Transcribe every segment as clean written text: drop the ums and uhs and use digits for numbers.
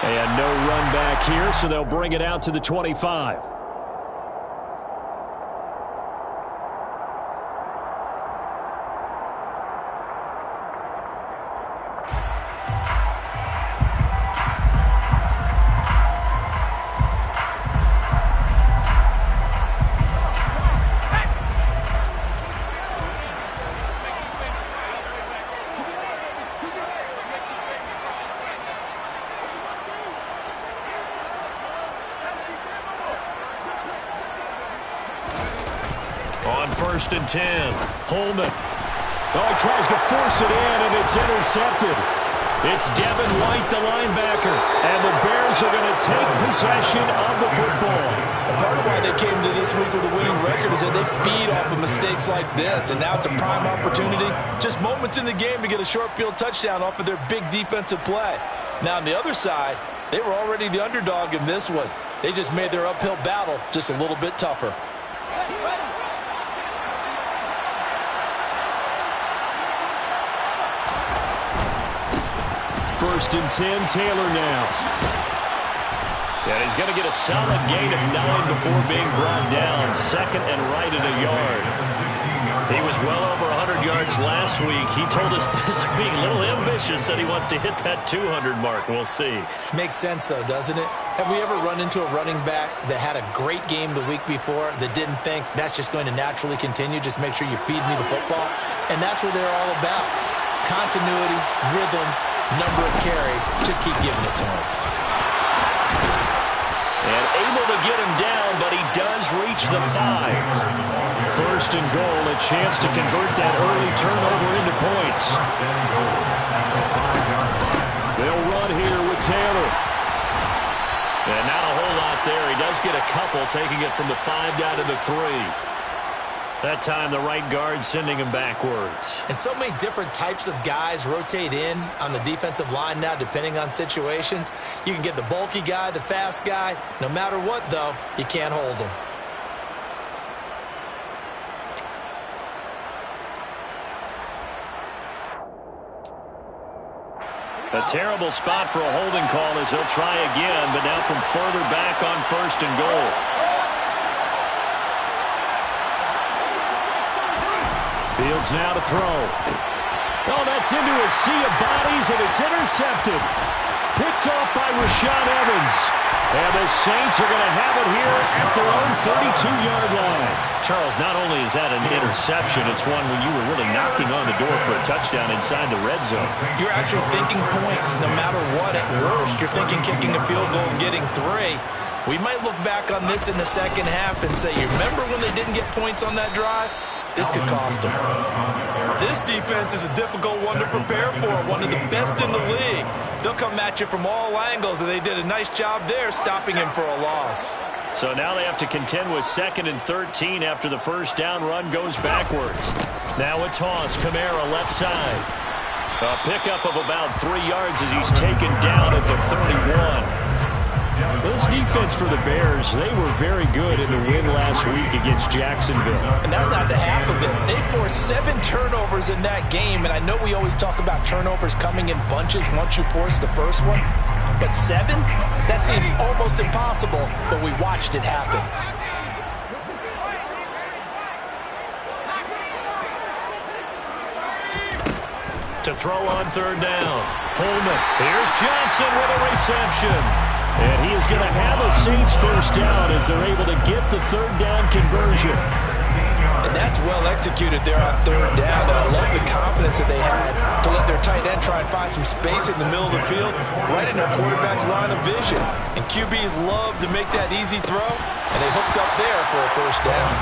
And no run back here, so they'll bring it out to the 25. On 1st and 10, Holman. Oh, he tries to force it in, and it's intercepted. It's Devin White, the linebacker, and the Bears are going to take possession of the football. And part of why they came to this week with a winning record is that they feed off of mistakes like this, and now it's a prime opportunity. Just moments in the game to get a short field touchdown off of their big defensive play. Now, on the other side, they were already the underdog in this one. They just made their uphill battle just a little bit tougher. First and 10, Taylor now. And he's going to get a solid gain of 9 before being brought down. 2nd and right at a yard. He was well over 100 yards last week. He told us this week, a little ambitious, that he wants to hit that 200 mark. We'll see. Makes sense, though, doesn't it? Have we ever run into a running back that had a great game the week before that didn't think that's just going to naturally continue? Just make sure you feed me the football. And that's what they're all about. Continuity, rhythm, number of carries. Just keep giving it to him. And able to get him down, but he does reach the 5. 1st and goal, a chance to convert that early turnover into points. They'll run here with Taylor. And not a whole lot there. He does get a couple, taking it from the 5 down to the 3. That time, the right guard sending him backwards. And so many different types of guys rotate in on the defensive line now, depending on situations. You can get the bulky guy, the fast guy. No matter what, though, you can't hold them. A terrible spot for a holding call as he'll try again, but now from further back on 1st and goal. Fields now to throw. Oh, that's into a sea of bodies, and it's intercepted. Picked off by Rashaan Evans. And the Saints are going to have it here at their own 32-yard line. Charles, not only is that an interception, it's one when you were really knocking on the door for a touchdown inside the red zone. You're actually thinking points no matter what. At worst, you're thinking kicking a field goal and getting 3. We might look back on this in the second half and say, you remember when they didn't get points on that drive? This could cost them. This defense is a difficult one to prepare for, one of the best in the league. They'll come at you from all angles, and they did a nice job there stopping him for a loss. So now they have to contend with 2nd and 13 after the first down run goes backwards. Now a toss, Kamara left side. A pickup of about 3 yards as he's taken down at the 31. This defense for the Bears, they were very good in the win last week against Jacksonville. And that's not the half of it. They forced 7 turnovers in that game, and I know we always talk about turnovers coming in bunches once you force the first one. But 7? That seems almost impossible, but we watched it happen. To throw on 3rd down. Holman. Here's Johnson with a reception. And he is going to have a Saints first down as they're able to get the 3rd down conversion. And that's well executed there on 3rd down. And I love the confidence that they had to let their tight end try and find some space in the middle of the field, right in their quarterback's line of vision. And QBs love to make that easy throw, and they hooked up there for a first down.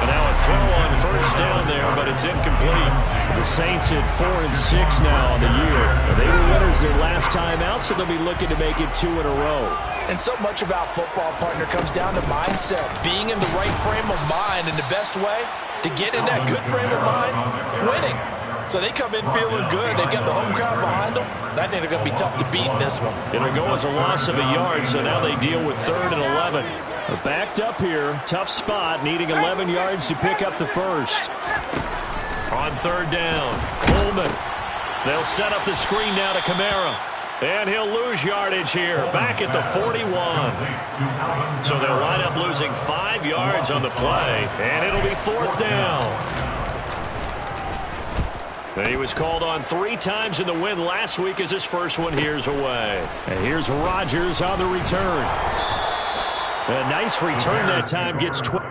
And now a throw on 1st down there, but it's incomplete. The Saints at 4-6 now on the year. They were winners their last time out, so they'll be looking to make it 2 in a row. And so much about football, partner, comes down to mindset. Being in the right frame of mind, and the best way to get in that good frame of mind, winning. So they come in feeling good. They've got the home crowd behind them. I think they're going to be tough to beat in this one. It'll go as a loss of a yard, so now they deal with 3rd and 11. They're backed up here. Tough spot, needing 11 yards to pick up the first. On 3rd down, Holman. They'll set up the screen now to Kamara. And he'll lose yardage here, back at the 41. So they'll wind up losing 5 yards on the play, and it'll be 4th down. And he was called on 3 times in the win last week as his first one here's away. And here's Rodgers on the return. A nice return that time, gets 12.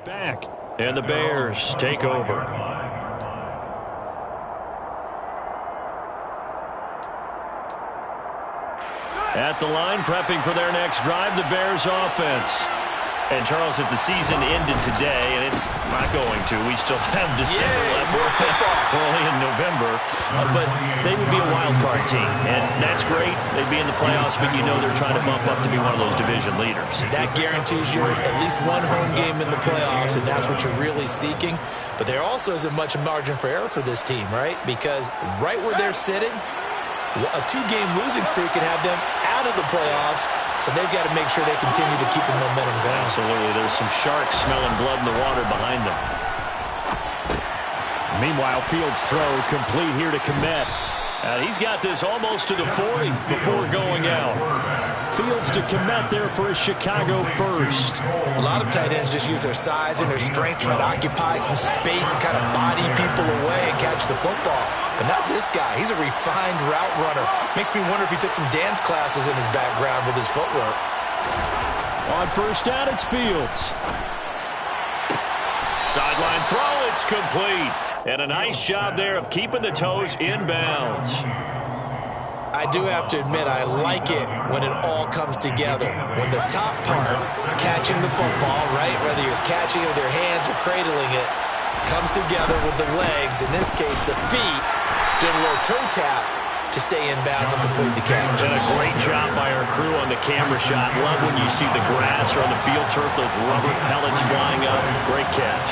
Back, and the Bears take over. At the line, prepping for their next drive, the Bears offense. And, Charles, if the season ended today, and it's not going to, we still have December left. We're only in November. But they would be a wild card team, and that's great. They'd be in the playoffs, but you know they're trying to bump up to be one of those division leaders. That guarantees you at least one home game in the playoffs, and that's what you're really seeking. But there also isn't much margin for error for this team, right? Because right where they're sitting, a 2-game losing streak could have them out of the playoffs. So they've got to make sure they continue to keep the momentum going. Absolutely. There's some sharks smelling blood in the water behind them. Meanwhile, Fields' throw complete here to Kmet. He's got this almost to the 40 before going out. Fields to Kmet there for a Chicago first. A lot of tight ends just use their size and their strength, try to occupy some space and kind of body people away and catch the football. But not this guy. He's a refined route runner. Makes me wonder if he took some dance classes in his background with his footwork. On first down, it's Fields. Sideline throw, it's complete. And a nice job there of keeping the toes inbounds. I do have to admit, I like it when it all comes together. When the top part, catching the football, right, whether you're catching it with your hands or cradling it, comes together with the legs, in this case the feet, doing a little toe tap to stay in bounds and complete the catch. And a great job by our crew on the camera shot. Love when you see the grass or on the field turf, those rubber pellets flying up. Great catch.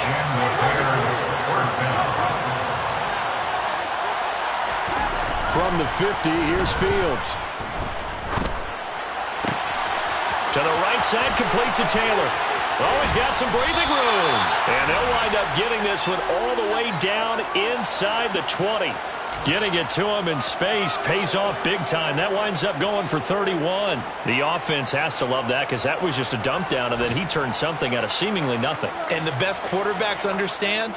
From the 50, here's Fields. To the right side, complete to Taylor. Oh, he's got some breathing room. And they'll wind up getting this one all the way down inside the 20. Getting it to him in space pays off big time. That winds up going for 31. The offense has to love that because that was just a dump down, and then he turned something out of seemingly nothing. And the best quarterbacks understand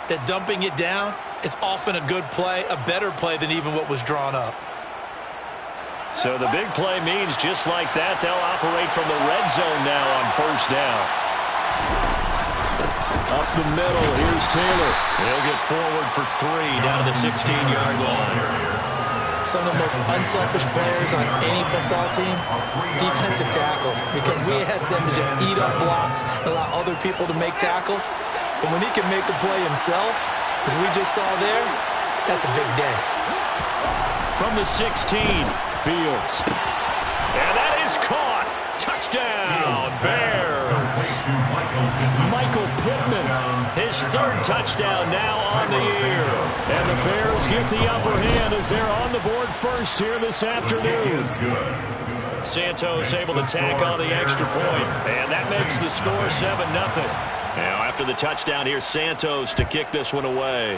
that dumping it down is often a good play, a better play than even what was drawn up. So the big play means just like that, they'll operate from the red zone now on first down. Up the middle, here's Taylor. He'll get forward for 3 down to the 16-yard line. Some of the most unselfish players on any football team, defensive tackles, because we ask them to just eat up blocks, allow other people to make tackles. But when he can make a play himself, as we just saw there, that's a big day. From the 16, Fields. And that is caught. Touchdown, Bears. Michael Pittman, his 3rd touchdown now on the year. And the Bears get the upper hand as they're on the board first here this afternoon. Santos able to tack on the extra point. And that makes the score 7-0. Now after the touchdown, here's Santos to kick this one away.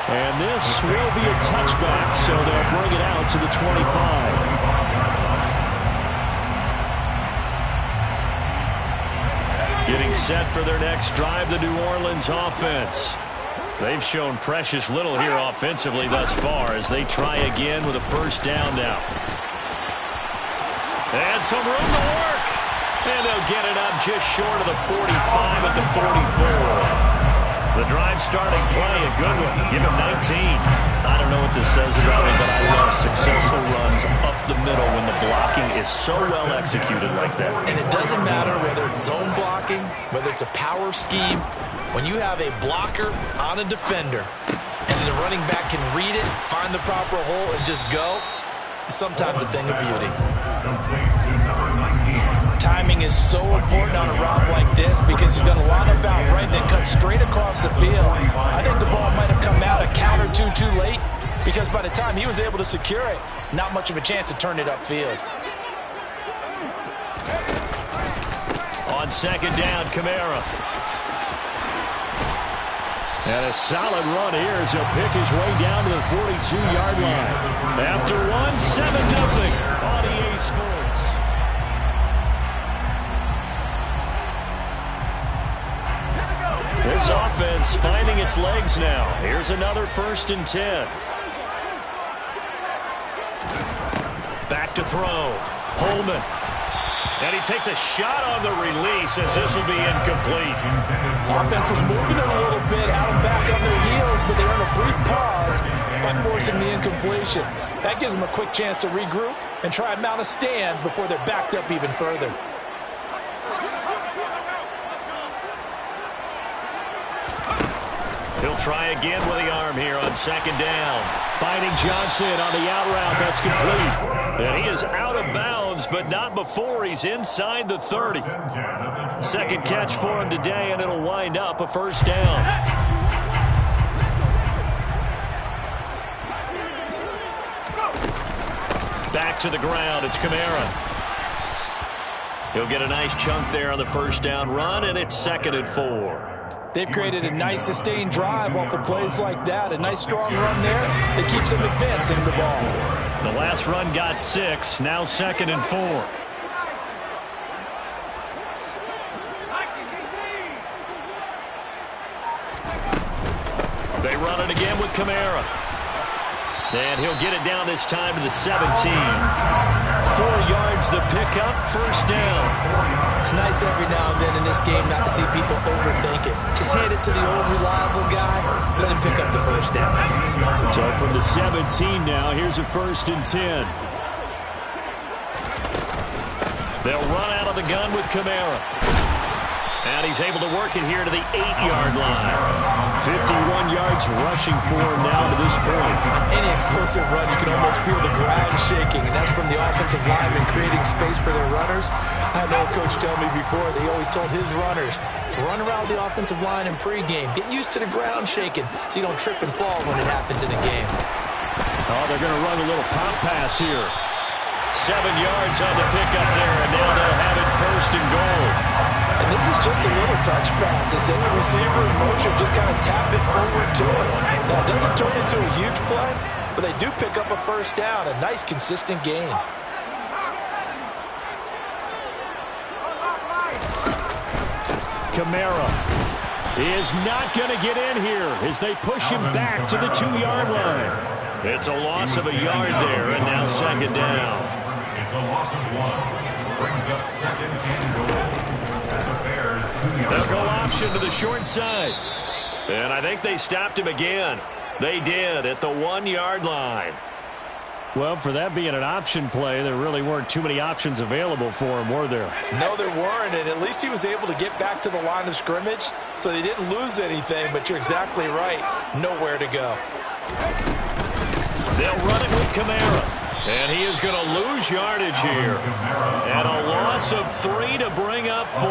And this will be a touchback, so they'll bring it out to the 25. Getting set for their next drive, the New Orleans offense. They've shown precious little here offensively thus far as they try again with a first down now. And some room to work. And they'll get it up just short of the 45 at the 44. The drive starting play, a good one. Give him 19. I don't know what this says about him, but I love successful runs up the middle when the blocking is so well executed like that. And it doesn't matter whether it's zone blocking, whether it's a power scheme. When you have a blocker on a defender and the running back can read it, find the proper hole, and just go, sometimes a thing of beauty. Timing is so important on a route like this because he's going to line up out right, then cut straight across the field. I think the ball might have come out a count or two too late because by the time he was able to secure it, not much of a chance to turn it upfield. On second down, Kamara. And a solid run here as he'll pick his way down to the 42-yard line. After one, 7-0 on EA Sports. This offense finding its legs now. Here's another 1st and 10. Back to throw. Holman. And he takes a shot on the release as this will be incomplete. Offense was moving a little bit, had them back on their heels, but they earned a brief pause by forcing the incompletion. That gives them a quick chance to regroup and try and mount a stand before they're backed up even further. He'll try again with the arm here on second down. Finding Johnson on the out route. That's complete. And he is out of bounds, but not before he's inside the 30. Second catch for him today, and it'll wind up a 1st down. Back to the ground. It's Kamara. He'll get a nice chunk there on the 1st down run, and it's 2nd and 4. They've created a nice sustained drive off of plays like that. A nice strong run there that keeps them advancing the ball. The last run got 6. Now 2nd and 4. They run it again with Kamara. And he'll get it down this time to the 17. 4 yards the pickup, 1st down. It's nice every now and then in this game not to see people overthink it. Just hand it to the old reliable guy, let him pick up the 1st down. So from the 17 now, here's a 1st and 10. They'll run out of the gun with Kamara. And he's able to work it here to the 8-yard line. 51 yards rushing for him now to this point. Any explosive run, you can almost feel the ground shaking, and that's from the offensive linemen creating space for their runners. I had an old coach tell me before, they always told his runners, run around the offensive line in pregame. Get used to the ground shaking so you don't trip and fall when it happens in a game. Oh, they're going to run a little pop pass here. 7 yards on the pickup there, and now they'll have it 1st and goal. And this is just a little touch pass. They send the receiver in motion, just kind of tap it forward to it. Now, it doesn't turn into a huge play, but they do pick up a 1st down. A nice, consistent gain. Kamara is not going to get in here as they push him back to the 2-yard line. It's a loss of a yard there, and now 2nd down. It's a loss of 1. Brings up 2nd and goal. They'll go option to the short side. And I think they stopped him again. They did at the 1-yard line. Well, for that being an option play, there really weren't too many options available for him, were there? No, there weren't, and at least he was able to get back to the line of scrimmage, so they didn't lose anything, but you're exactly right. Nowhere to go. They'll run it with Kamara. And he is going to lose yardage here. And a loss of 3 to bring up 4.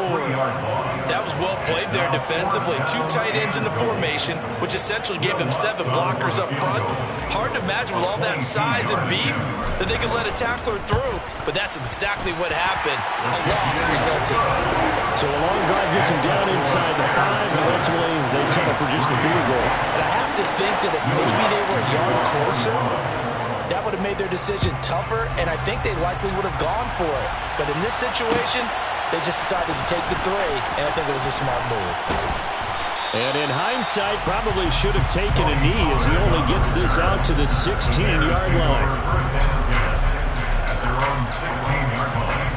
That was well played there defensively. 2 tight ends in the formation, which essentially gave them 7 blockers up front. Hard to imagine with all that size and beef that they could let a tackler through. But that's exactly what happened. A loss resulted. So a long drive gets him down inside the 5, but ultimately they settle for just the field goal. And I have to think that if maybe they were a yard closer, that would have made their decision tougher, and I think they likely would have gone for it. But in this situation, they just decided to take the 3, and I think it was a smart move. And in hindsight, probably should have taken a knee as he only gets this out to the 16-yard line. At their own 16-yard line.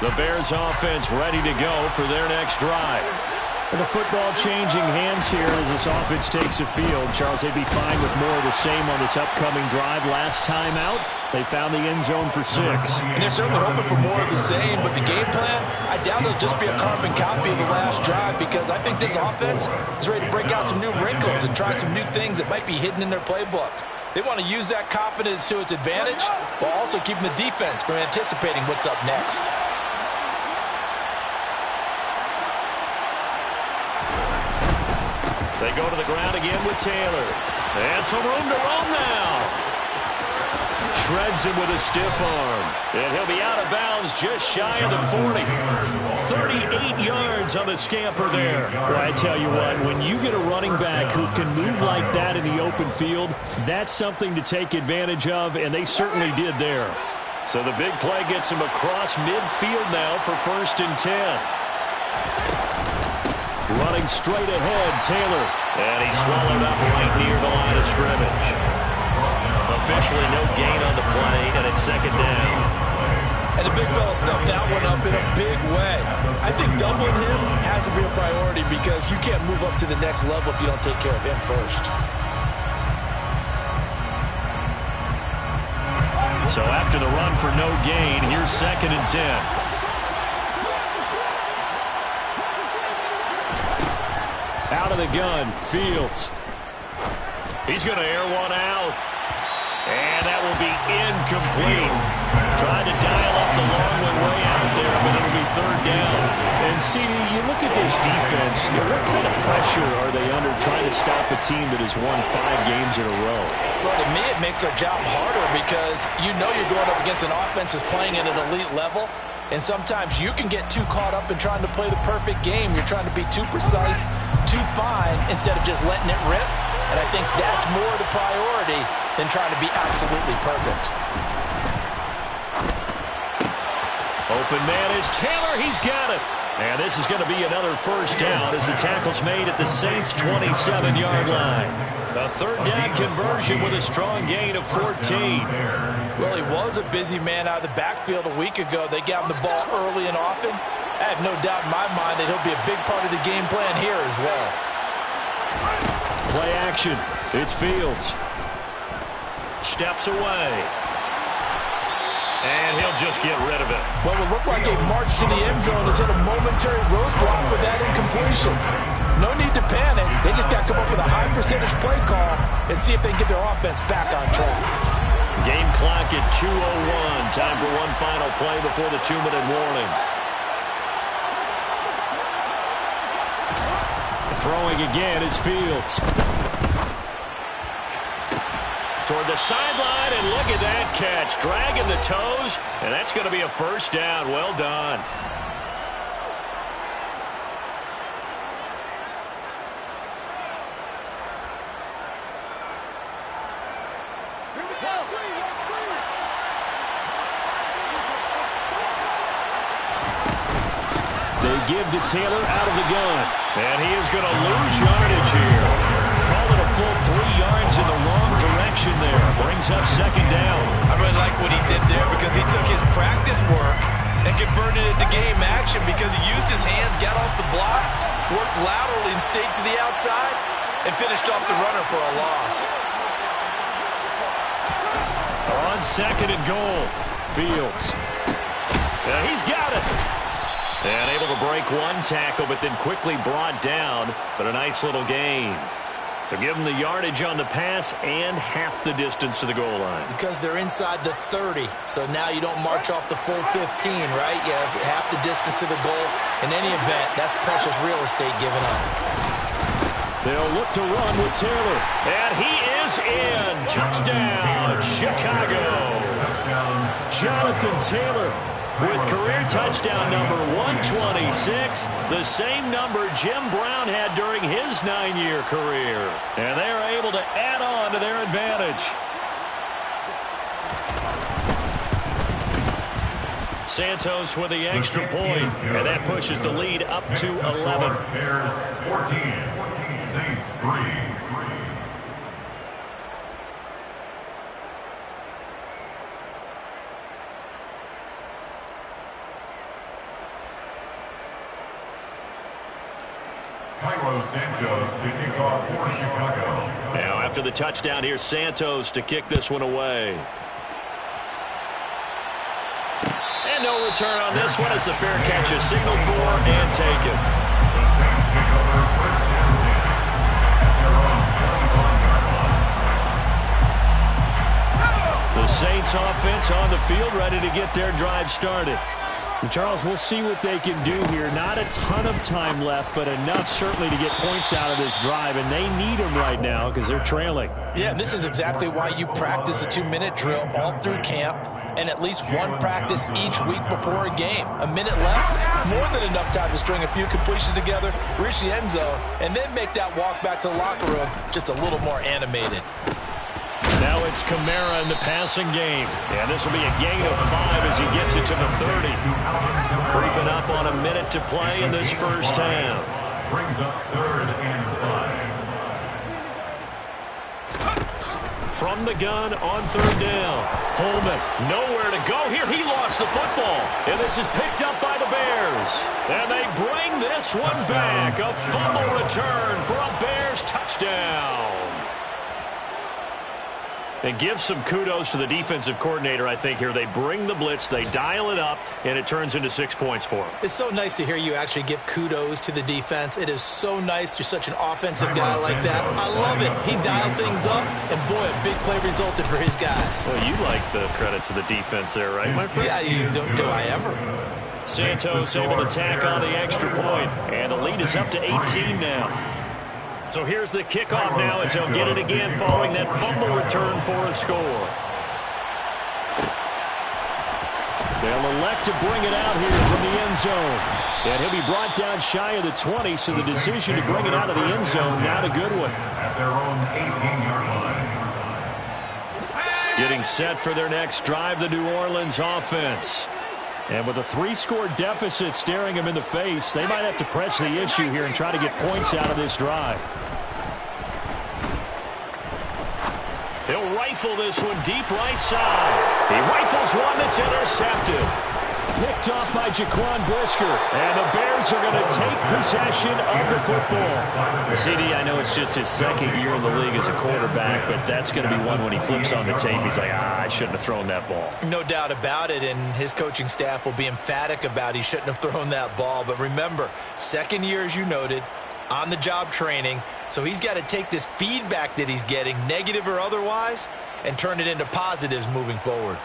The Bears offense ready to go for their next drive. And the football changing hands here as this offense takes the field. Charles, they'd be fine with more of the same on this upcoming drive. Last time out, they found the end zone for 6. And they're certainly hoping for more of the same, but the game plan, I doubt it'll just be a carbon copy of the last drive, because I think this offense is ready to break out some new wrinkles and try some new things that might be hidden in their playbook. They want to use that confidence to its advantage while also keeping the defense from anticipating what's up next. They go to the ground again with Taylor. And some room to roam now. Shreds him with a stiff arm. And he'll be out of bounds just shy of the 40. 38 yards on the scamper there. Well, I tell you what, when you get a running back who can move like that in the open field, that's something to take advantage of, and they certainly did there. So the big play gets him across midfield now for 1st and 10. Running straight ahead, Taylor. And he's swallowed up right near the line of scrimmage. Officially no gain on the play, and it's 2nd down. And the big fella stuffed that one up in a big way. I think doubling him has to be a priority, because you can't move up to the next level if you don't take care of him first. So after the run for no gain, here's 2nd and 10. Out of the gun, Fields. He's going to air one out. And that will be incomplete. Trying to dial up the long way out there, but it'll be 3rd down. And, CD, you look at this defense, what kind of pressure are they under trying to stop a team that has won 5 games in a row? Well, to me, it makes their job harder, because you know you're going up against an offense that's playing at an elite level. And sometimes you can get too caught up in trying to play the perfect game. You're trying to be too precise, too fine, instead of just letting it rip. And I think that's more the priority than trying to be absolutely perfect. Open man is Taylor. He's got it. And this is going to be another 1st down as the tackle's made at the Saints' 27-yard line. A 3rd down conversion with a strong gain of 14. Well, he was a busy man out of the backfield a week ago. They got him the ball early and often. I have no doubt in my mind that he'll be a big part of the game plan here as well. Play action. It's Fields. Steps away. And he'll just get rid of it. Well, it looked like a march to the end zone has hit a momentary roadblock with that incompletion. No need to panic. They just got to come up with a high percentage play call and see if they can get their offense back on track. Game clock at 2:01. Time for one final play before the 2-minute warning. Throwing again is Fields. Toward the sideline, and look at that catch. Dragging the toes, and that's going to be a 1st down. Well done. They give to Taylor out of the gun. And he is going to lose yardage here. Call it a full 3 yards in the wrong direction there. Brings up 2nd down. I really like what he did there, because he took his practice work and converted it to game action, because he used his hands, got off the block, worked laterally and stayed to the outside, and finished off the runner for a loss. On 2nd and goal, Fields. And he's got it. And able to break one tackle, but then quickly brought down. But a nice little gain. So give them the yardage on the pass and half the distance to the goal line. Because they're inside the 30, so now you don't march off the full 15, right? You have half the distance to the goal. In any event, that's precious real estate given up. They'll look to run with Taylor. And he is in. Touchdown, Chicago. Jonathan Taylor with career touchdown number 126, the same number Jim Brown had during his 9-year career. And they are able to add on to their advantage. Santos with the extra point, and that pushes the lead up to 11. Bears 14, Saints 3. Carlos Santos to kick off for Chicago. Now after the touchdown, here's Santos to kick this one away. And no return on this one as the fair catch is signaled for and taken. The Saints take over first and 10 at their own 21-yard line. The Saints offense on the field ready to get their drive started. And Charles, we'll see what they can do here. Not a ton of time left, but enough certainly to get points out of this drive, and they need them right now because they're trailing. Yeah, and this is exactly why you practice a 2-minute drill all through camp and at least one practice each week before a game. A minute left, more than enough time to string a few completions together, reach the end zone, and then make that walk back to the locker room just a little more animated. Now it's Kamara in the passing game. And this will be a gain of 5 as he gets it to the 30. Creeping up on a minute to play in this first half. Brings up 3rd and 5. From the gun on 3rd down. Holman, nowhere to go here. He lost the football. And this is picked up by the Bears. And they bring this one back. A fumble return for a Bears touchdown. And give some kudos to the defensive coordinator, I think, here. They bring the blitz, they dial it up, and it turns into 6 points for them. It's so nice to hear you actually give kudos to the defense. It is so nice. You're such an offensive guy like that. I love it. He dialed things up, and boy, a big play resulted for his guys. Well, you like the credit to the defense there, right, my friend? Yeah, you do I ever. Santos able to tack on the extra point, and the lead is up to 18 now. So here's the kickoff now as he'll get it again following that fumble return for a score. They'll elect to bring it out here from the end zone. And he'll be brought down shy of the 20, so the decision to bring it out of the end zone, not a good one. At their own 18-yard line. Getting set for their next drive, the New Orleans offense. And with a 3-score deficit staring them in the face, they might have to press the issue here and try to get points out of this drive. He'll rifle this one deep right side. He rifles one that's intercepted. Picked off by Jaquan Brisker. And the Bears are going to take possession of the football. CD, I know it's just his second year in the league as a quarterback, but that's going to be one when he flips on the tape. He's like, I shouldn't have thrown that ball. No doubt about it, and his coaching staff will be emphatic about he shouldn't have thrown that ball. But remember, second year, as you noted, on-the-job training, so he's got to take this feedback that he's getting, negative or otherwise, and turn it into positives moving forward.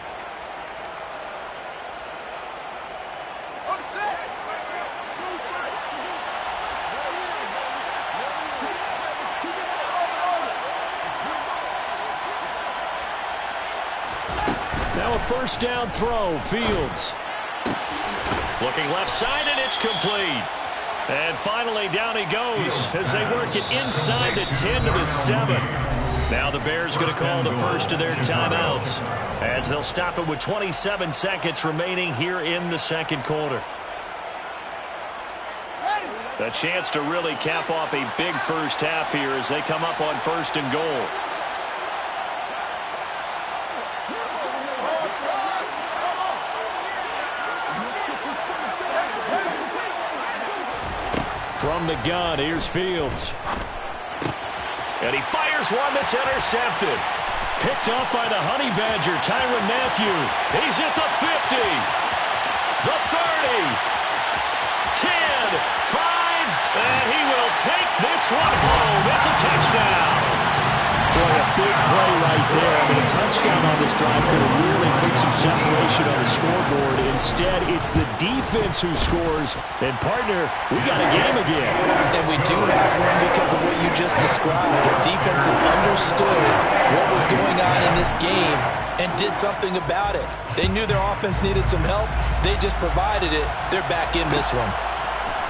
Now a first down throw, Fields. Looking left side, and it's complete. And finally, down he goes as they work it inside the 10 to the 7. Now the Bears going to call the first of their timeouts as they'll stop it with 27 seconds remaining here in the second quarter. A chance to really cap off a big first half here as they come up on 1st and goal. From the gun, here's Fields. And he fires one that's intercepted. Picked up by the Honey Badger, Tyrann Mathieu. He's at the 50, the 30, 10, 5, and he will take this one home. It's a touchdown. Boy, a big play right there. I mean, a touchdown on this drive could have really put some separation on the scoreboard. Instead, it's the defense who scores. And, partner, we got a game again. And we do have one because of what you just described. The defense understood what was going on in this game and did something about it. They knew their offense needed some help. They just provided it. They're back in this one.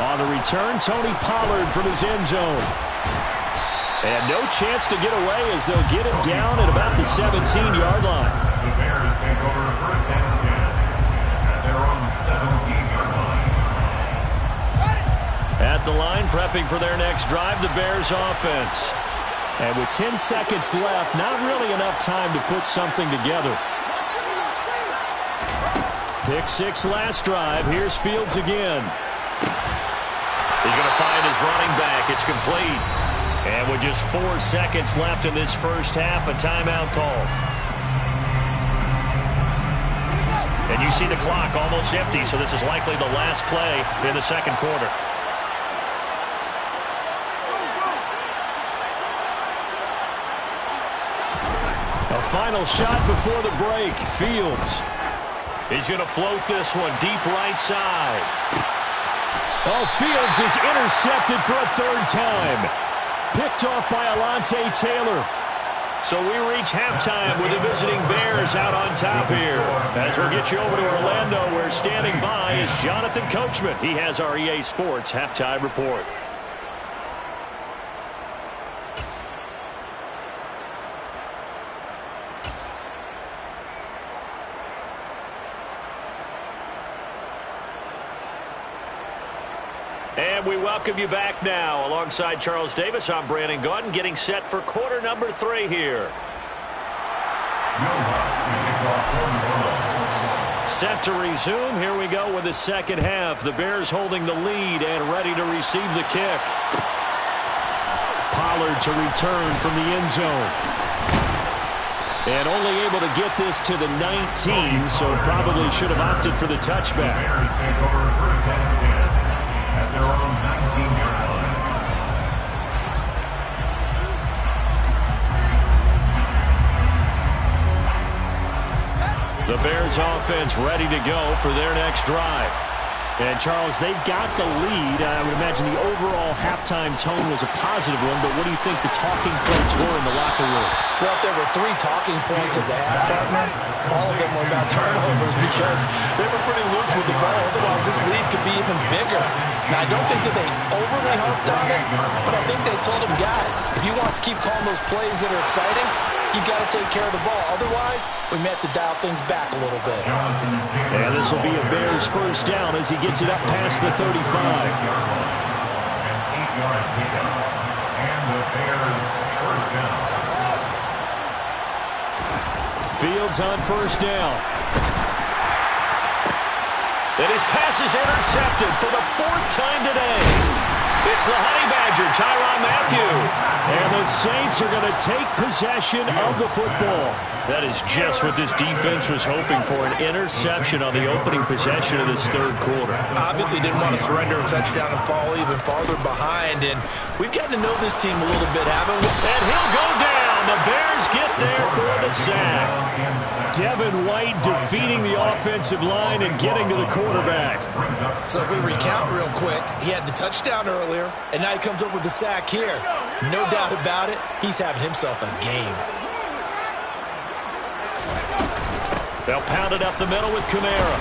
On the return, Tony Pollard from his end zone. And no chance to get away as they'll get him down at about the 17-yard line. The Bears take over first and 10 at their own 17-yard line. At the line, prepping for their next drive, the Bears offense. And with 10 seconds left, not really enough time to put something together. Pick 6 last drive. Here's Fields again. He's going to find his running back. It's complete. And with just 4 seconds left in this first half, a timeout call. And you see the clock almost empty, so this is likely the last play in the second quarter. A final shot before the break. Fields. He's going to float this one deep right side. Oh, Fields is intercepted for a third time. Picked off by Alontae Taylor. So we reach halftime with the visiting Bears out on top here. As we'll get you over to Orlando, where standing by is Jonathan Coachman. He has our EA Sports halftime report. And we welcome you back now. Alongside Charles Davis, I'm Brandon Gaudin, getting set for quarter number 3 here. Set to resume. Here we go with the second half. The Bears holding the lead and ready to receive the kick. Pollard to return from the end zone. And only able to get this to the 19, so probably should have opted for the touchback. Bears take over first and 10 at their own 19-yard line. The Bears offense ready to go for their next drive. And, Charles, they've got the lead. I would imagine the overall halftime tone was a positive one, but what do you think the talking points were in the locker room? Well, if there were 3 talking points at the half, partner, all of them were about turnovers because they were pretty loose with the ball. Otherwise, this lead could be even bigger. Now, I don't think that they overly harped on it, but I think they told them, guys, if you want us to keep calling those plays that are exciting, you've got to take care of the ball. Otherwise, we may have to dial things back a little bit. And this will be a Bears first down as he gets it up past the 35. An 8-yard pickup. And the Bears first down. Fields on first down. And his pass is intercepted for the 4th time today. It's the Honey Badger, Tyrann Mathieu. And the Saints are going to take possession of the football. That is just what this defense was hoping for, an interception on the opening possession of this third quarter. Obviously didn't want to surrender a touchdown and fall even farther behind, and we've gotten to know this team a little bit, haven't we? And he'll go down. The Bears get there for the sack. Devin White defeating the offensive line and getting to the quarterback. So if we recount real quick, he had the touchdown earlier, and now he comes up with the sack here. No doubt about it, he's having himself a game. They'll pound it up the middle with Kamara.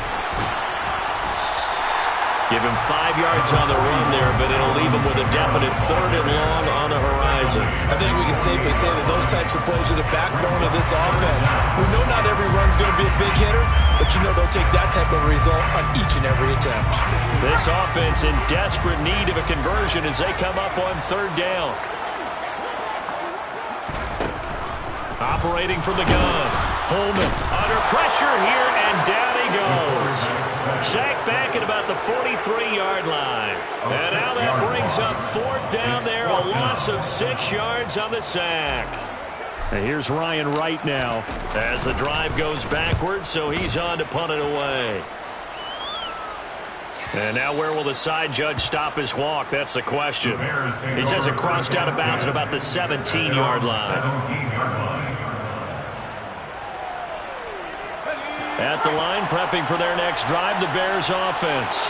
Give him 5 yards on the run there, but it'll leave him with a definite 3rd and long on the horizon. I think we can safely say that those types of plays are the backbone of this offense. We know not every run's going to be a big hitter, but you know they'll take that type of result on each and every attempt. This offense in desperate need of a conversion as they come up on 3rd down. Operating from the gun. Holman under pressure here, and down he goes. Sacked back at about the 43-yard line. And now that brings up 4th down there, a loss of 6 yards on the sack. And here's Ryan Wright now. As the drive goes backwards, so he's on to punt it away. And now where will the side judge stop his walk? That's the question. He says it crossed out of bounds at about the 17-yard line. At the line, prepping for their next drive, the Bears offense.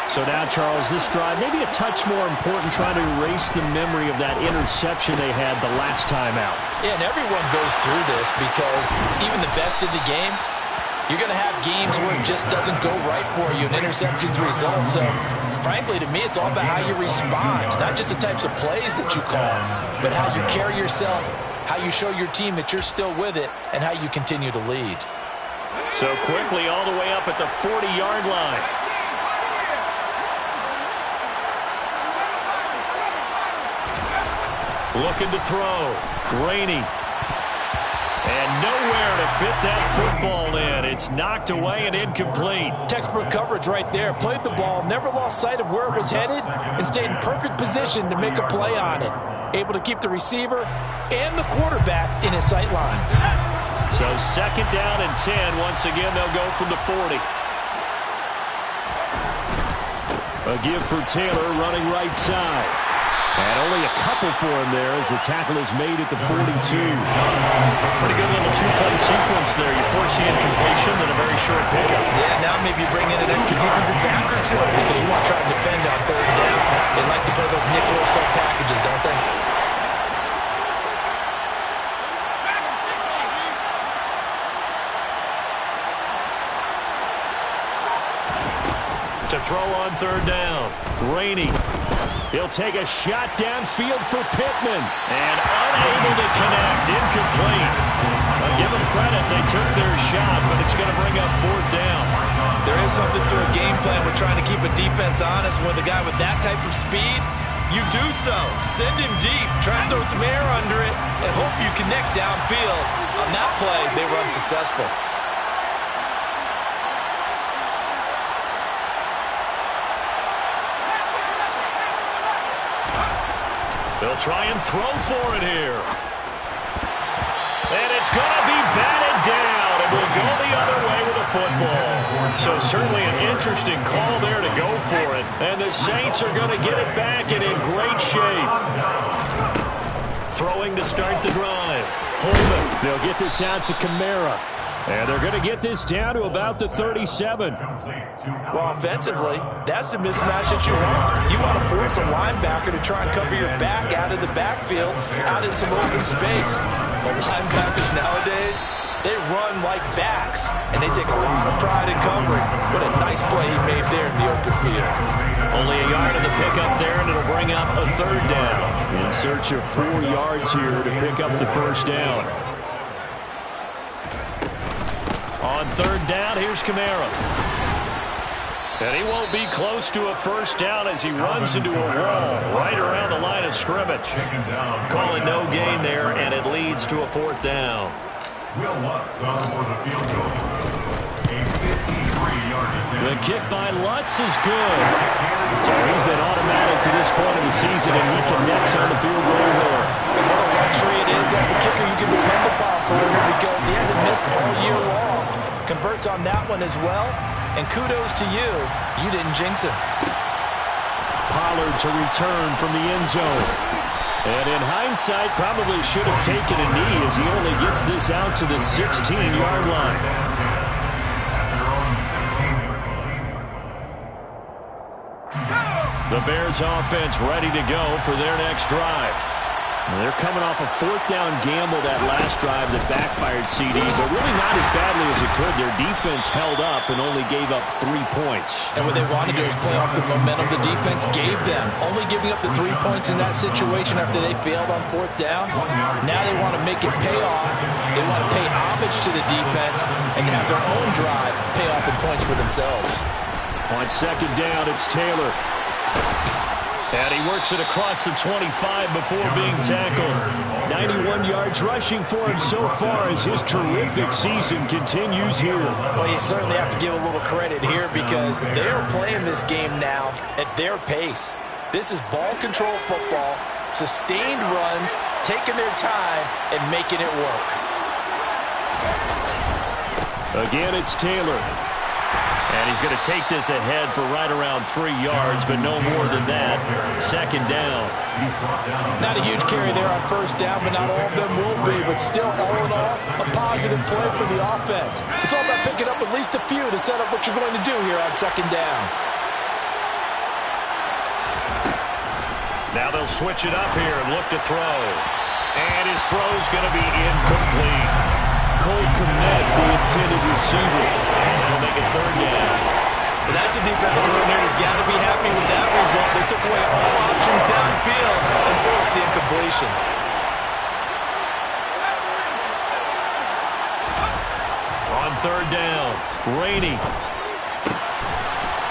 So now, Charles, this drive maybe a touch more important, trying to erase the memory of that interception they had the last time out. Yeah, and everyone goes through this because even the best in the game, you're going to have games where it just doesn't go right for you, and interceptions result. So, frankly, to me, it's all about how you respond, not just the types of plays that you call, but how you carry yourself, how you show your team that you're still with it, and how you continue to lead. So quickly all the way up at the 40-yard line. Looking to throw. Rainey. And nowhere to fit that football in. It's knocked away and incomplete. Textbook coverage right there. Played the ball, never lost sight of where it was headed, and stayed in perfect position to make a play on it. Able to keep the receiver and the quarterback in his sight lines. So 2nd down and 10. Once again, they'll go from the 40. A give for Taylor running right side. And only a couple for him there as the tackle is made at the 42. Pretty good little two-play sequence there. You force the incompletion, then a very short pickup. Yeah, now maybe you bring in an extra defensive back or two because you want to try to defend on 3rd down. They like to play those nickel sub packages, don't they? To throw on 3rd down. Rainey. He'll take a shot downfield for Pittman. And unable to connect. Incomplete. I'll give them credit. They took their shot, but it's going to bring up 4th down. There is something to a game plan with trying to keep a defense honest. With a guy with that type of speed, you do so. Send him deep. Try and throw some air under it and hope you connect downfield. On that play, they run successful. They'll try and throw for it here. And it's going to be batted down. And will go the other way with a football. So certainly an interesting call there to go for it. And the Saints are going to get it back and in great shape. Throwing to start the drive. Holman. They'll get this out to Kamara. And they're going to get this down to about the 37. Well, offensively, that's the mismatch that you want. You want to force a linebacker to try and cover your back out of the backfield, out in some open space. But linebackers nowadays, they run like backs, and they take a lot of pride in covering. What a nice play he made there in the open field. Only a yard of the pickup there, and it'll bring up a 3rd down. In search of 4 yards here to pick up the 1st down. On 3rd down, here's Kamara. And he won't be close to a 1st down as he runs into a wall right around the line of scrimmage. Calling no gain there, and it leads to a 4th down. Will Lutz on for the field goal. A 53-yard attempt. The kick by Lutz is good. So he's been automatic to this point of the season, and he connects on the field goal there. And what a luxury it is to have a kicker you can depend upon for him because he hasn't missed all year long. Converts on that one as well. And kudos to you. You didn't jinx him. Pollard to return from the end zone. And in hindsight, probably should have taken a knee as he only gets this out to the 16-yard line. The Bears offense ready to go for their next drive. They're coming off a 4th down gamble that last drive that backfired CD, but really not as badly as it could. Their defense held up and only gave up 3 points. And what they want to do is play off the momentum the defense gave them. Only giving up the 3 points in that situation after they failed on 4th down. Now they want to make it pay off. They want to pay homage to the defense and have their own drive pay off in points for themselves. On 2nd down, it's Taylor. And he works it across the 25 before being tackled. 91 yards rushing for him so far as his terrific season continues here. Well, you certainly have to give a little credit here because they're playing this game now at their pace. This is ball control football, sustained runs, taking their time, and making it work. Again, it's Taylor. And he's going to take this ahead for right around 3 yards, but no more than that. 2nd down. Not a huge carry there on 1st down, but not all of them will be. But still, all in all, a positive play for the offense. It's all about picking up at least a few to set up what you're going to do here on 2nd down. Now they'll switch it up here and look to throw. And his throw's going to be incomplete. Cole Kmet, the intended receiver. And they'll make it 3rd down. But that's a defensive coordinator who's got to be happy with that result. They took away all options downfield and forced the incompletion. On 3rd down, Rainey.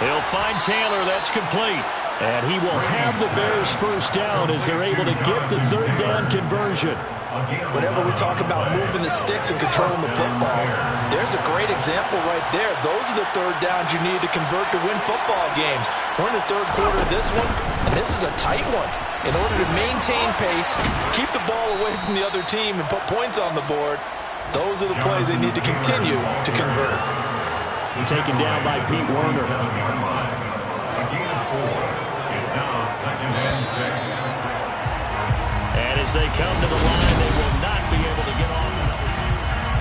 He'll find Taylor. That's complete. And he will have the Bears 1st down as they're able to get the 3rd down conversion. Whenever we talk about moving the sticks and controlling the football, there's a great example right there. Those are the third downs you need to convert to win football games. We're in the third quarter of this one, and this is a tight one. In order to maintain pace, keep the ball away from the other team, and put points on the board, those are the plays they need to continue to convert. Taken down by Pete Werner. It's now 2nd and 6. And as they come to the line, they will not be able to get off.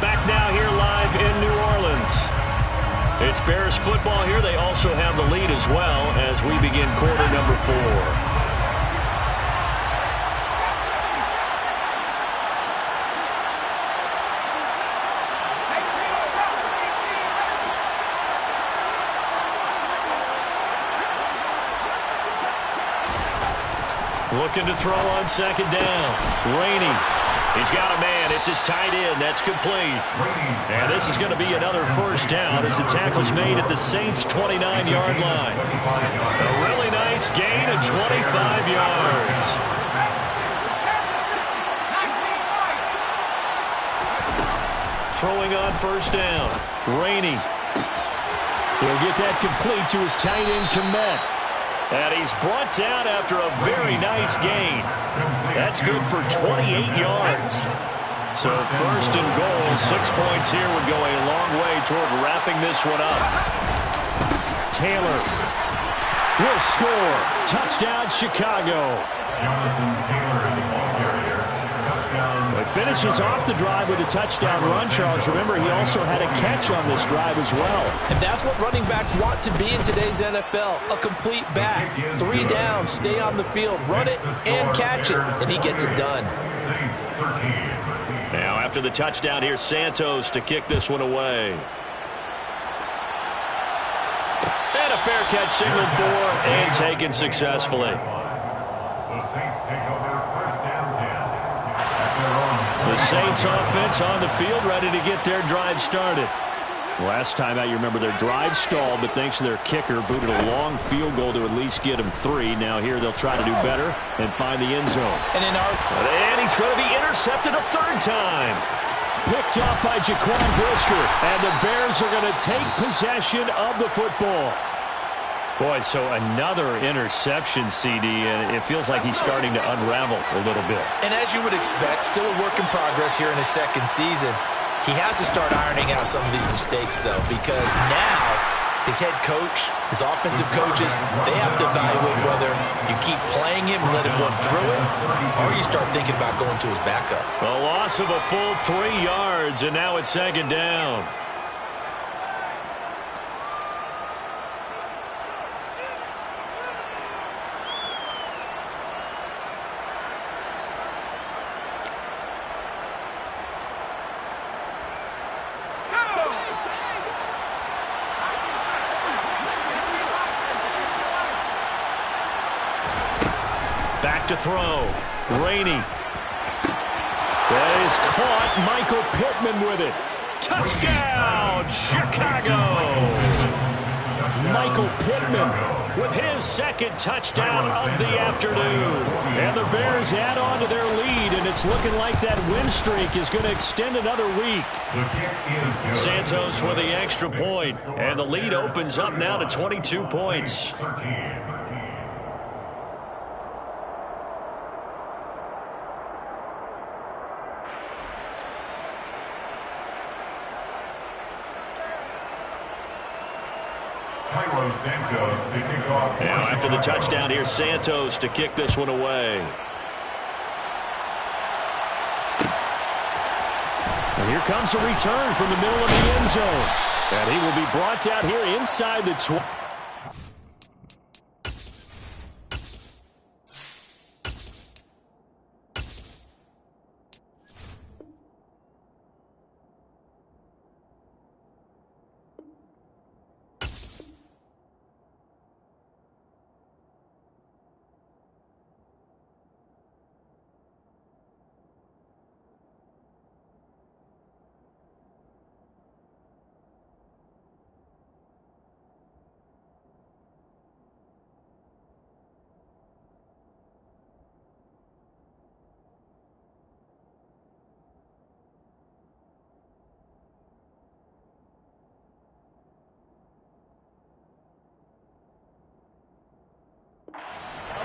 Back now here live in New Orleans. It's Bears football here. They also have the lead as well as we begin quarter number 4. Looking to throw on 2nd down. Rainey. He's got a man. It's his tight end. That's complete. And this is going to be another first down as the tackle's made at the Saints' 29-yard line. A really nice gain of 25 yards. Throwing on first down. Rainey. He'll get that complete to his tight end, Komet. And he's brought down after a very nice gain. That's good for 28 yards. So first and goal, 6 points here would go a long way toward wrapping this one up. Taylor will score. Touchdown, Chicago. Jonathan Taylor in the ball carrier. Touchdown. It finishes off the drive with a touchdown run, Charles. Remember, he also had a catch on this drive as well. And that's what running backs want to be in today's NFL, a complete back. 3 downs, stay on the field, run it, and catch it, and he gets it done. Saints 13. Now after the touchdown, here's Santos to kick this one away. And a fair catch signaled for and taken successfully. The Saints take over first down 10. The Saints offense on the field, ready to get their drive started. Last time out, you remember their drive stalled, but thanks to their kicker, booted a long field goal to at least get them 3. Now here they'll try to do better and find the end zone. And he's going to be intercepted a 3rd time. Picked up by Jaquan Brisker, and the Bears are going to take possession of the football. Boy, so another interception, CD, and it feels like he's starting to unravel a little bit. And as you would expect, still a work in progress here in his 2nd season. He has to start ironing out some of these mistakes, though, because now his head coach, his offensive coaches, they have to evaluate whether you keep playing him and let him run through it, or you start thinking about going to his backup. A loss of a full 3 yards, and now it's 2nd down. Back to throw. Rainey. That is caught. Michael Pittman with it. Touchdown, Chicago. Michael Pittman with his 2nd touchdown of the afternoon. And the Bears add on to their lead, and it's looking like that win streak is going to extend another week. Santos with the extra point, and the lead opens up now to 22 points. Santos to kick off. Now after the touchdown, here's Santos to kick this one away. And here comes a return from the middle of the end zone. And he will be brought down here inside the 20.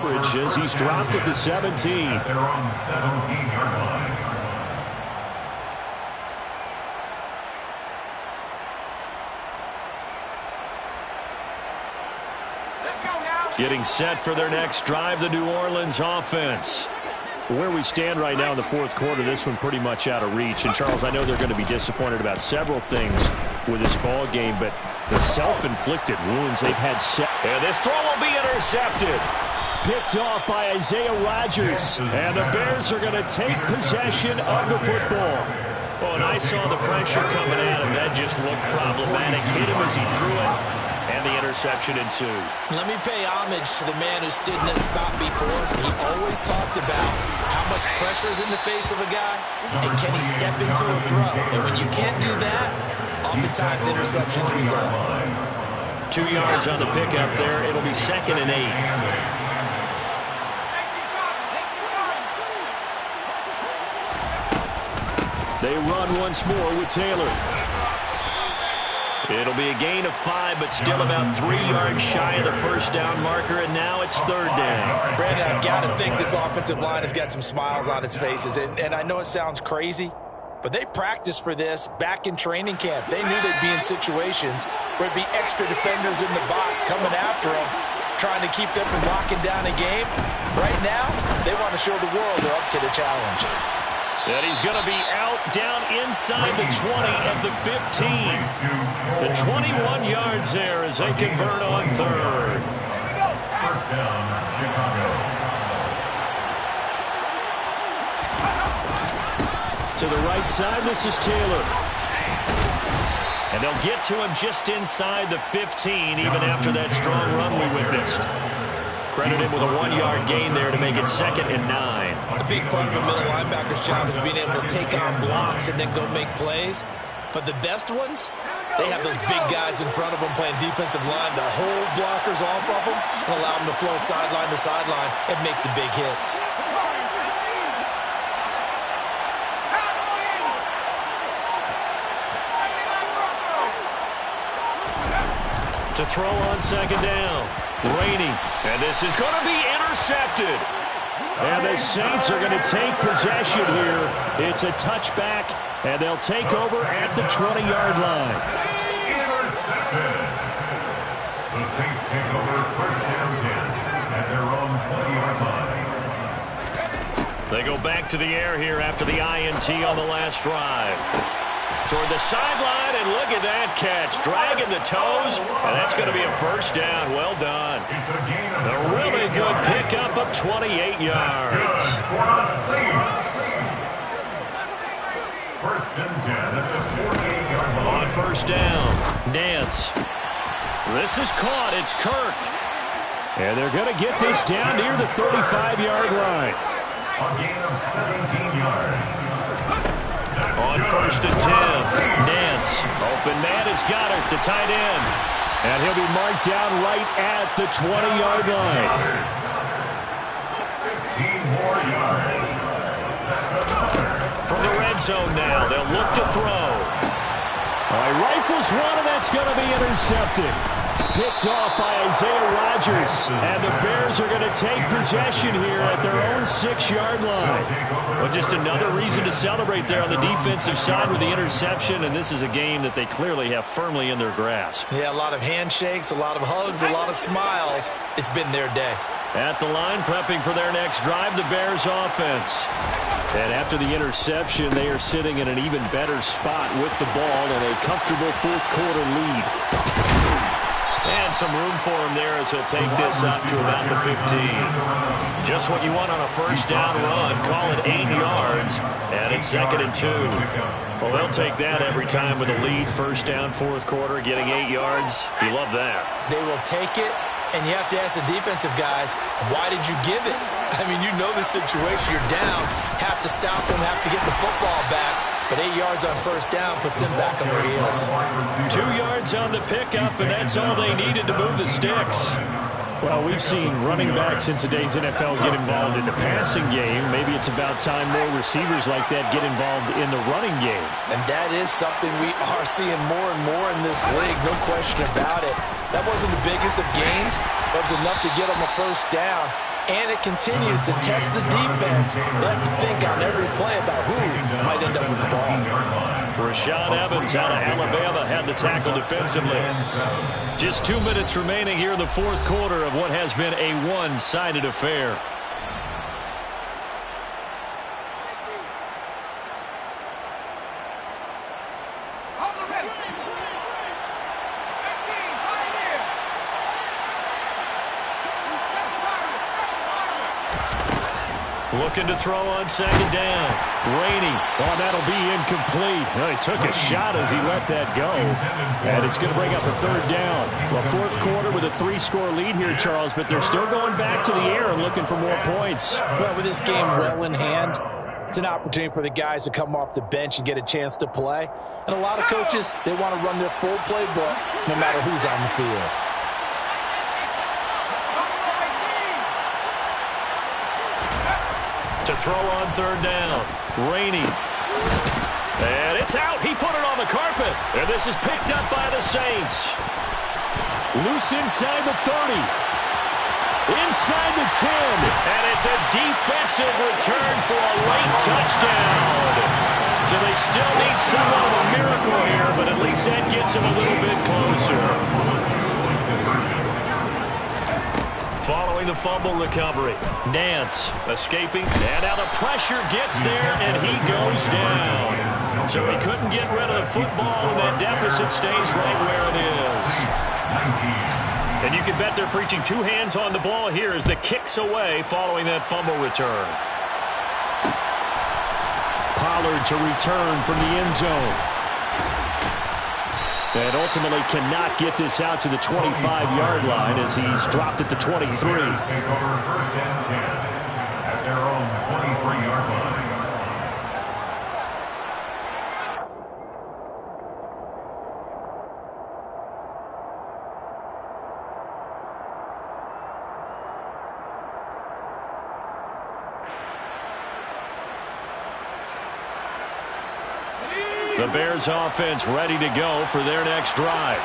coverage as he's dropped at the 17. At their own 17-yard line. Getting set for their next drive, the New Orleans offense. Where we stand right now in the fourth quarter, this one pretty much out of reach. And, Charles, I know they're going to be disappointed about several things with this ball game, but the self-inflicted wounds they've had set. And this throw will be intercepted. Picked off by Isaiah Rodgers. And the Bears are going to take possession of the football. Oh, and I saw the pressure coming at him. That just looked problematic. Hit him as he threw it, and the interception ensued. Let me pay homage to the man who stood in this spot before. He always talked about how much pressure is in the face of a guy, and can he step into a throw. And when you can't do that, oftentimes interceptions result. 2 yards on the pickup there. It'll be 2nd and 8. They run once more with Taylor. It'll be a gain of 5, but still about 3 yards shy of the first down marker, and now it's 3rd down. Brandon, I've got to think this offensive line has got some smiles on its faces. And I know it sounds crazy, but they practiced for this back in training camp. They knew they'd be in situations where it'd be extra defenders in the box coming after them, trying to keep them from locking down a game. Right now, they want to show the world they're up to the challenge. And he's going to be out down inside the 20 of the 15. The 21 yards there as they convert on 3rd. First down, Chicago. To the right side, this is Taylor. And they'll get to him just inside the 15, even after that strong run we witnessed. Credit him with a 1-yard gain there to make it 2nd and 9. A big part of a middle linebacker's job is being able to take on blocks and then go make plays. But the best ones, they have those big guys in front of them playing defensive line to hold blockers off of them and allow them to flow sideline to sideline and make the big hits. To throw on 2nd down. Rainey. And this is going to be intercepted. And the Saints are going to take possession here. It's a touchback, and they'll take over at the 20-yard line. Intercepted. The Saints take over first down 10 at their own 20-yard line. They go back to the air here after the INT on the last drive. Toward the sideline, and look at that catch. Dragging the toes, and that's going to be a first down. Well done. A really good pickup of 28 yards. For the Saints. First and 10 at the 48-yard line. On first down, Nance. This is caught. It's Kirk. And they're going to get this down near the 35-yard line. A gain of 17 yards. On first and 10, Nance. Open man has got it, the tight end. And he'll be marked down right at the 20-yard line. 15 more yards. From the red zone now, they'll look to throw. All right, rifles one, and that's going to be intercepted. Picked off by Isaiah Rodgers. And the Bears are going to take possession here at their own 6-yard line. Well, just another reason to celebrate there on the defensive side with the interception, and this is a game that they clearly have firmly in their grasp. Yeah, a lot of handshakes, a lot of hugs, a lot of smiles. It's been their day. At the line, prepping for their next drive, the Bears offense. And after the interception, they are sitting in an even better spot with the ball and a comfortable fourth-quarter lead. And some room for him there as he'll take this up to about the 15. Just what you want on a first down run. Call it 8 yards, and it's 2nd and 2. Well, they'll take that every time with a lead. First down, fourth quarter, getting 8 yards. You love that. They will take it, and you have to ask the defensive guys, why did you give it? I mean, you know the situation. You're down, have to stop them, have to get the football back. But 8 yards on first down puts them back on their heels. 2 yards on the pickup, and that's all they needed to move the sticks. Well, we've seen running backs in today's NFL get involved in the passing game. Maybe it's about time more receivers like that get involved in the running game. And that is something we are seeing more and more in this league, no question about it. That wasn't the biggest of gains, but it was enough to get them a first down. And it continues to test the defense. They have to think on every play about who might end up with the ball. Rashaan Evans out of Alabama had the tackle defensively. Just 2 minutes remaining here in the fourth quarter of what has been a one-sided affair. Looking to throw on second down. Rainey. Oh, that'll be incomplete. Well, he took a shot as he let that go. And it's going to bring up a third down. Well, fourth quarter with a 3-score lead here, Charles, but they're still going back to the air and looking for more points. Well, with this game well in hand, it's an opportunity for the guys to come off the bench and get a chance to play. And a lot of coaches, they want to run their full playbook no matter who's on the field. To throw on third down. Rainey. And it's out. He put it on the carpet. And this is picked up by the Saints. Loose inside the 30. Inside the 10. And it's a defensive return for a late touchdown. So they still need somewhat of a miracle here, but at least that gets them a little bit closer. Following the fumble recovery, Nance escaping, and now the pressure gets there, and he goes down. So he couldn't get rid of the football, and that deficit stays right where it is. And you can bet they're preaching 2 hands on the ball here as the kick's away following that fumble return. Pollard to return from the end zone. And ultimately cannot get this out to the 25-yard line as he's dropped at the 23. Take over first and 10 at their own 23-yard line. The Bears offense ready to go for their next drive.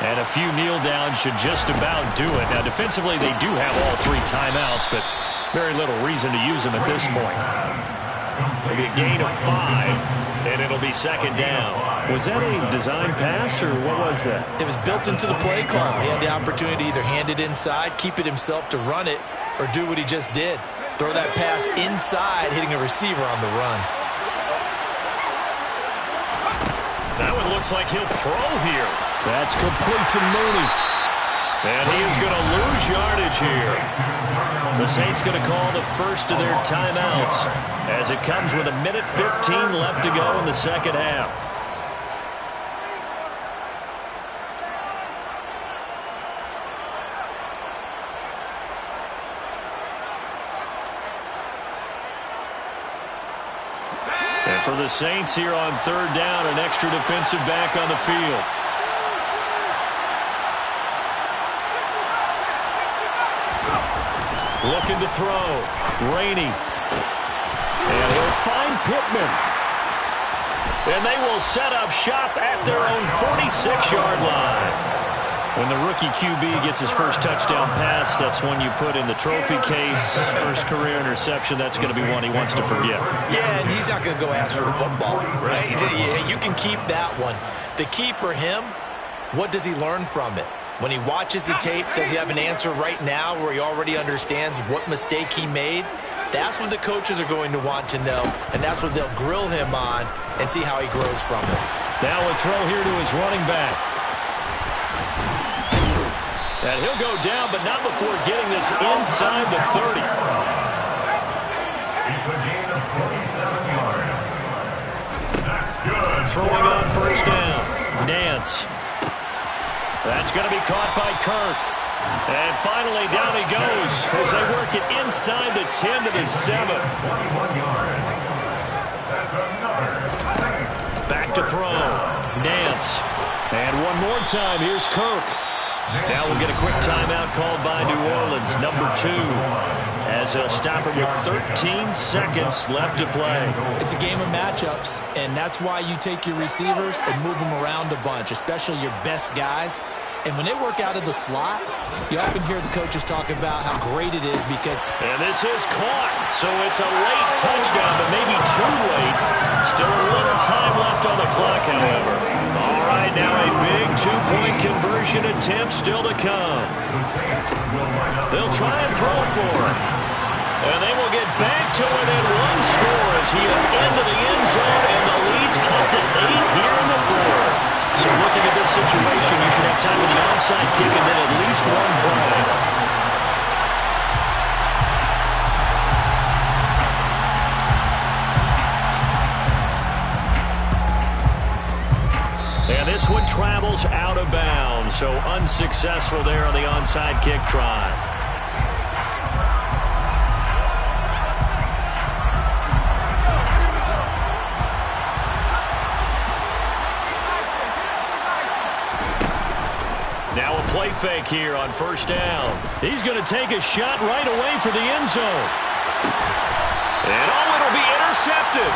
And a few kneel downs should just about do it. Now, defensively, they do have all 3 timeouts, but very little reason to use them at this point. It'll be a gain of 5, and it'll be second down. Was that a design pass, or what was that? It was built into the play call. He had the opportunity to either hand it inside, keep it himself to run it, or do what he just did. Throw that pass inside, hitting a receiver on the run. That one looks like he'll throw here. That's complete to Mooney. And he is going to lose yardage here. The Saints going to call the first of their timeouts as it comes with 1:15 left to go in the second half. And for the Saints here on third down, an extra defensive back on the field. Looking to throw. Rainey. And he'll find Pittman. And they will set up shop at their own 46-yard line. When the rookie QB gets his first touchdown pass, that's when you put in the trophy case. First career interception, that's going to be one he wants to forget. Yeah, and he's not going to go ask for the football, right? Yeah, you can keep that one. The key for him, what does he learn from it? When he watches the tape, does he have an answer right now where he already understands what mistake he made? That's what the coaches are going to want to know, and that's what they'll grill him on and see how he grows from it. Now a throw here to his running back. And he'll go down, but not before getting this inside the 30. It's a gain of 27 yards. That's good. Throwing on first down. Nance. That's going to be caught by Kirk. And finally, down he goes as they work it inside the 10 to the 7. 21 yards. That's another Saints. Back to throw. Nance. And one more time, here's Kirk. Now we'll get a quick timeout called by New Orleans, number 2. as they'll stop it with 13 seconds left to play. It's a game of matchups, and that's why you take your receivers and move them around a bunch, especially your best guys. And when they work out of the slot, you often hear the coaches talk about how great it is because... And this is caught, so it's a late touchdown, but maybe too late. Still a little time left on the clock, however. All right, now a big two-point conversion attempt still to come. They'll try and throw for it. And they will get back to it in one score as he is into the end zone, and the lead's cut to 8 here in the fourth. So looking at this situation, you should have time with the onside kick and then at least one play. And this one travels out of bounds, so unsuccessful there on the onside kick try. Now a play fake here on first down. He's going to take a shot right away for the end zone. And it'll be intercepted.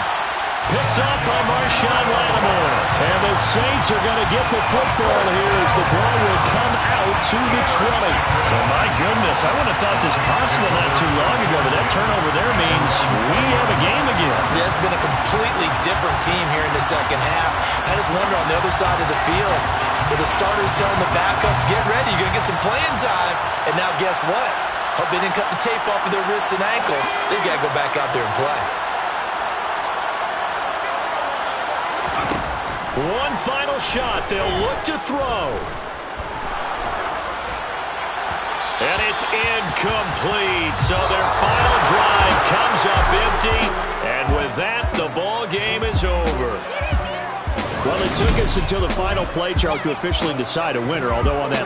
Picked off by Marshawn Lattimore. And the Saints are going to get the football here as the ball will come out to the 20. So my goodness, I would have thought this possible not too long ago, but that turnover there means we have a game again. Yeah, it's been a completely different team here in the second half. I just wonder on the other side of the field, with the starters telling the backups, get ready, you're going to get some playing time. And now guess what? Hope they didn't cut the tape off of their wrists and ankles. They've got to go back out there and play. One final shot. They'll look to throw. And it's incomplete. So their final drive comes up empty. And with that, the ball game is over. Well, it took us until the final play, Charles, to officially decide a winner, although on that